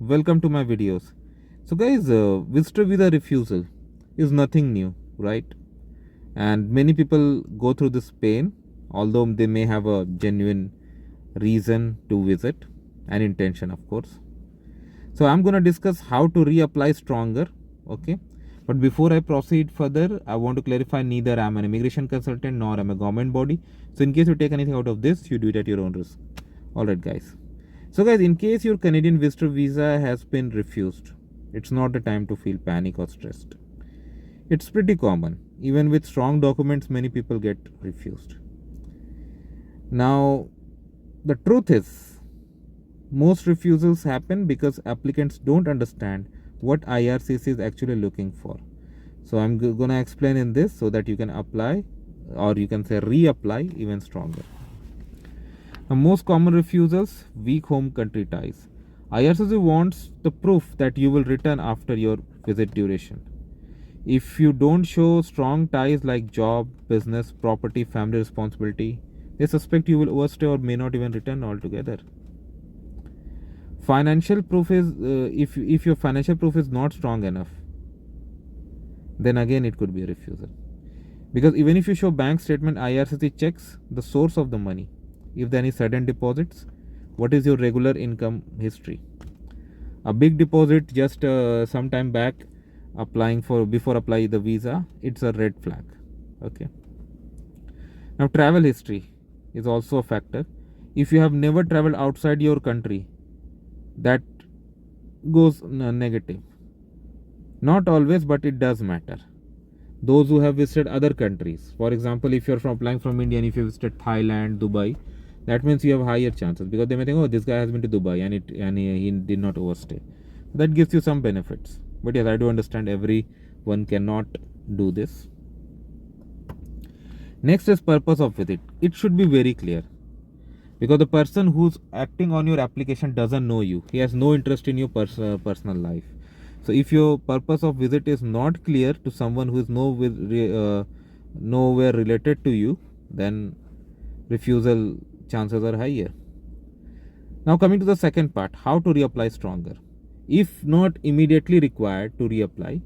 welcome to my videos. So guys, visitor visa refusal is nothing new, right? And many people go through this pain, although they may have a genuine reason to visit and intention, of course. So I'm going to discuss how to reapply stronger, okay? But before I proceed further, I want to clarify neither I'm an immigration consultant nor I'm a government body. So in case you take anything out of this, you do it at your own risk. Alright guys. So guys, in case your Canadian visitor visa has been refused, it's not the time to feel panic or stressed. It's pretty common. Even with strong documents, many people get refused. Now, the truth is, most refusals happen because applicants don't understand what IRCC is actually looking for. So I'm going to explain in this so that you can apply, or you can say reapply even stronger. Now, most common refusals, weak home country ties. IRCC wants the proof that you will return after your visit duration. If you don't show strong ties like job, business, property, family responsibility, they suspect you will overstay or may not even return altogether. Financial proof is if your financial proof is not strong enough, then again it could be a refusal. Because even if you show bank statement, IRCC checks the source of the money. If there are any sudden deposits, what is your regular income history? A big deposit just some time back, before applying the visa, it's a red flag. Okay. Now travel history is also a factor. If you have never traveled outside your country, that goes negative. Not always, but it does matter. Those who have visited other countries, for example, if you're applying from India and if you visited Thailand, Dubai, that means you have higher chances, because they may think, oh, this guy has been to Dubai and he did not overstay. That gives you some benefits. But yes, I do understand everyone cannot do this. Next is purpose of visit. It should be very clear, because the person who's acting on your application doesn't know you. He has no interest in your personal life. So if your purpose of visit is not clear to someone who is nowhere related to you, then refusal chances are higher. Now coming to the second part, how to reapply stronger. If not immediately required to reapply,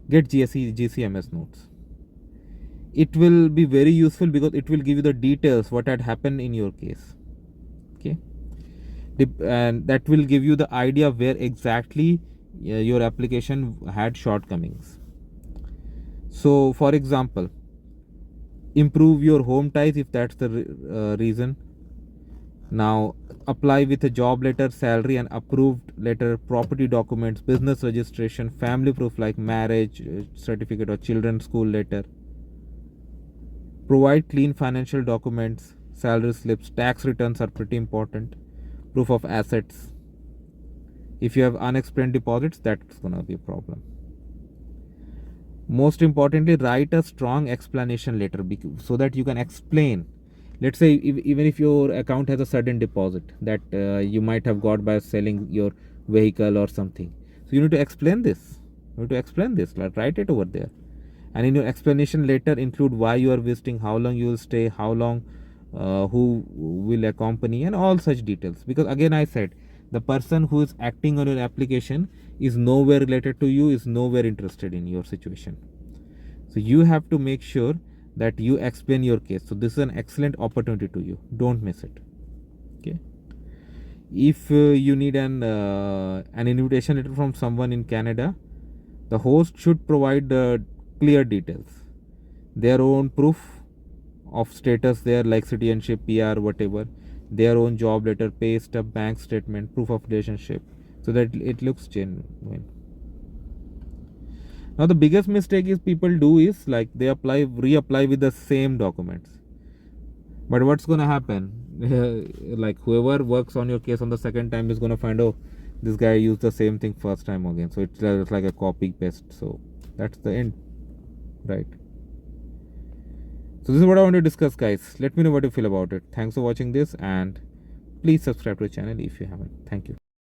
get GCMS notes. It will be very useful because it will give you the details what had happened in your case. Okay, and that will give you the idea where exactly your application had shortcomings. So for example, improve your home ties if that's the reason. Now apply with a job letter, salary and approved letter, property documents, business registration, family proof like marriage certificate or children's school letter. Provide clean financial documents, salary slips, tax returns are pretty important, proof of assets. If you have unexplained deposits, that's going to be a problem. Most importantly, write a strong explanation letter so that you can explain. Let's say even if your account has a sudden deposit that you might have got by selling your vehicle or something, so you need to explain this. Write it over there, and in your explanation letter include why you are visiting, how long you will stay, how long, who will accompany, and all such details. Because again I said, the person who is acting on your application is nowhere related to you, is nowhere interested in your situation. So you have to make sure that you explain your case. So this is an excellent opportunity to you. Don't miss it. Okay. If you need an invitation letter from someone in Canada, the host should provide clear details, their own proof of status there, like citizenship, PR, whatever, their own job letter, pay stub, bank statement, proof of relationship, so that it looks genuine. Now the biggest mistake is people do is like they reapply with the same documents. But what's going to happen? Like whoever works on your case on the second time is going to find, oh, this guy used the same thing first time again. So it's like a copy paste. So that's the end, right? So this is what I want to discuss, guys. Let me know what you feel about it. Thanks for watching this, and please subscribe to the channel if you haven't. Thank you.